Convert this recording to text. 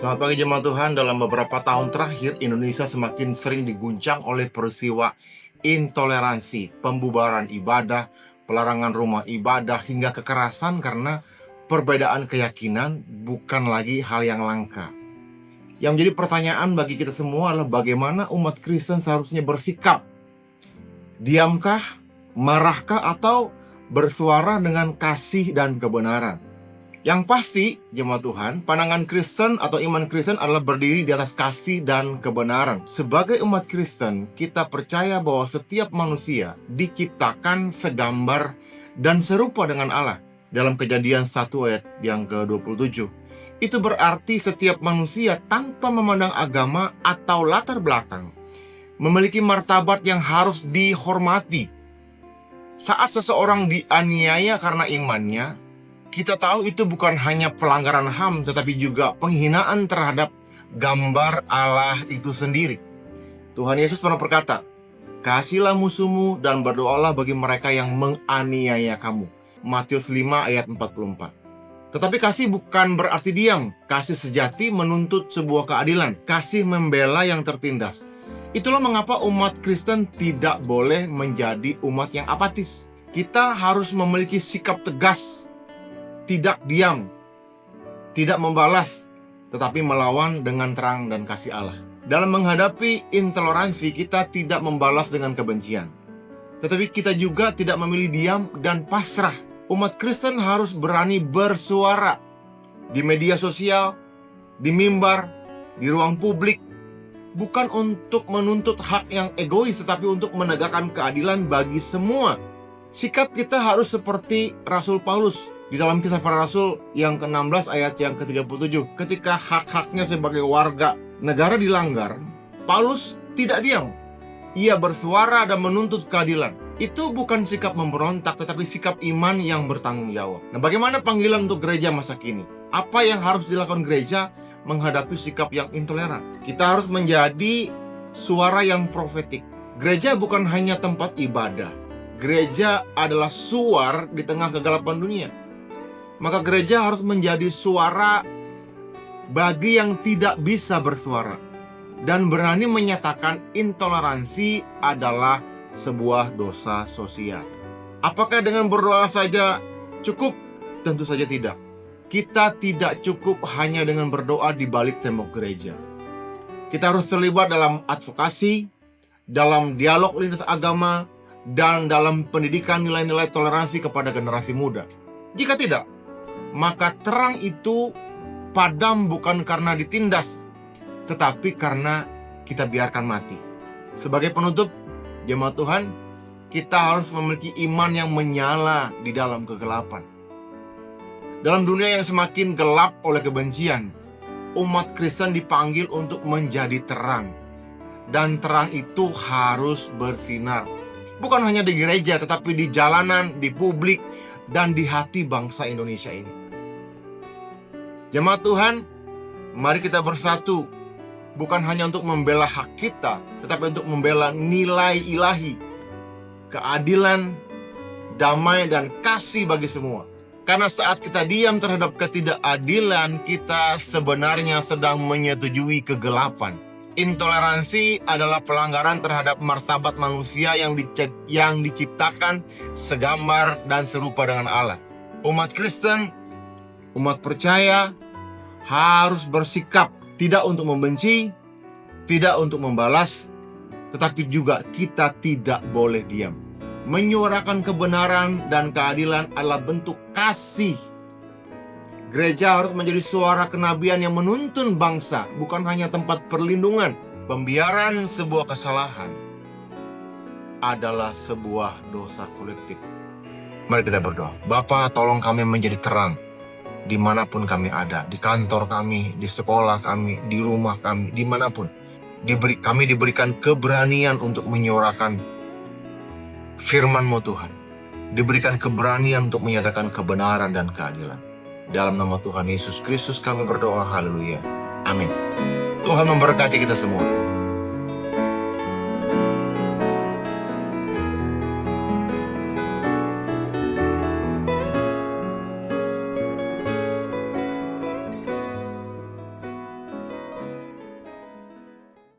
Selamat pagi jemaat Tuhan. Dalam beberapa tahun terakhir, Indonesia semakin sering diguncang oleh peristiwa intoleransi, pembubaran ibadah, pelarangan rumah ibadah, hingga kekerasan karena perbedaan keyakinan bukan lagi hal yang langka. Yang menjadi pertanyaan bagi kita semua adalah bagaimana umat Kristen seharusnya bersikap? Diamkah, marahkah, atau bersuara dengan kasih dan kebenaran? Yang pasti, jemaat Tuhan, pandangan Kristen atau iman Kristen adalah berdiri di atas kasih dan kebenaran. Sebagai umat Kristen, kita percaya bahwa setiap manusia diciptakan segambar dan serupa dengan Allah. Dalam Kejadian 1 ayat yang ke-27. Itu berarti setiap manusia tanpa memandang agama atau latar belakang memiliki martabat yang harus dihormati. Saat seseorang dianiaya karena imannya, kita tahu itu bukan hanya pelanggaran HAM, tetapi juga penghinaan terhadap gambar Allah itu sendiri. Tuhan Yesus pernah berkata, "Kasihilah musuhmu dan berdoalah bagi mereka yang menganiaya kamu." Matius 5 ayat 44. Tetapi kasih bukan berarti diam. Kasih sejati menuntut sebuah keadilan. Kasih membela yang tertindas. Itulah mengapa umat Kristen tidak boleh menjadi umat yang apatis. Kita harus memiliki sikap tegas, tidak diam, tidak membalas, tetapi melawan dengan terang dan kasih Allah. Dalam menghadapi intoleransi, kita tidak membalas dengan kebencian, tetapi kita juga tidak memilih diam dan pasrah. Umat Kristen harus berani bersuara di media sosial, di mimbar, di ruang publik, bukan untuk menuntut hak yang egois, tetapi untuk menegakkan keadilan bagi semua. Sikap kita harus seperti Rasul Paulus di dalam Kisah Para Rasul yang ke-16 ayat yang ke-37. Ketika hak-haknya sebagai warga negara dilanggar, Paulus tidak diam. Ia bersuara dan menuntut keadilan. Itu bukan sikap memberontak, tetapi sikap iman yang bertanggung jawab. Nah, bagaimana panggilan untuk gereja masa kini? Apa yang harus dilakukan gereja menghadapi sikap yang intoleran? Kita harus menjadi suara yang profetik. Gereja bukan hanya tempat ibadah. Gereja adalah suar di tengah kegelapan dunia. Maka gereja harus menjadi suara bagi yang tidak bisa bersuara dan berani menyatakan intoleransi adalah sebuah dosa sosial. Apakah dengan berdoa saja cukup? Tentu saja tidak. Kita tidak cukup hanya dengan berdoa di balik tembok gereja. Kita harus terlibat dalam advokasi, dalam dialog lintas agama, dan dalam pendidikan nilai-nilai toleransi kepada generasi muda. Jika tidak, maka terang itu padam bukan karena ditindas, tetapi karena kita biarkan mati. Sebagai penutup, jemaat Tuhan, kita harus memiliki iman yang menyala di dalam kegelapan. Dalam dunia yang semakin gelap oleh kebencian, umat Kristen dipanggil untuk menjadi terang. Dan terang itu harus bersinar. Bukan hanya di gereja, tetapi di jalanan, di publik, dan di hati bangsa Indonesia ini. Jemaat Tuhan, mari kita bersatu. Bukan hanya untuk membela hak kita, tetapi untuk membela nilai ilahi, keadilan, damai, dan kasih bagi semua. Karena saat kita diam terhadap ketidakadilan, kita sebenarnya sedang menyetujui kegelapan. Intoleransi adalah pelanggaran terhadap martabat manusia yang diciptakan segambar dan serupa dengan Allah. Umat Kristen, umat percaya, harus bersikap tidak untuk membenci, tidak untuk membalas, tetapi juga kita tidak boleh diam. Menyuarakan kebenaran dan keadilan adalah bentuk kasih. Gereja harus menjadi suara kenabian yang menuntun bangsa, bukan hanya tempat perlindungan. Pembiaran sebuah kesalahan adalah sebuah dosa kolektif. Mari kita berdoa. Bapa, tolong kami menjadi terang dimanapun kami ada, di kantor kami, di sekolah kami, di rumah kami, dimanapun. Kami diberikan keberanian untuk menyuarakan firman-Mu Tuhan. Diberikan keberanian untuk menyatakan kebenaran dan keadilan. Dalam nama Tuhan Yesus Kristus kami berdoa, haleluya, amin. Tuhan memberkati kita semua.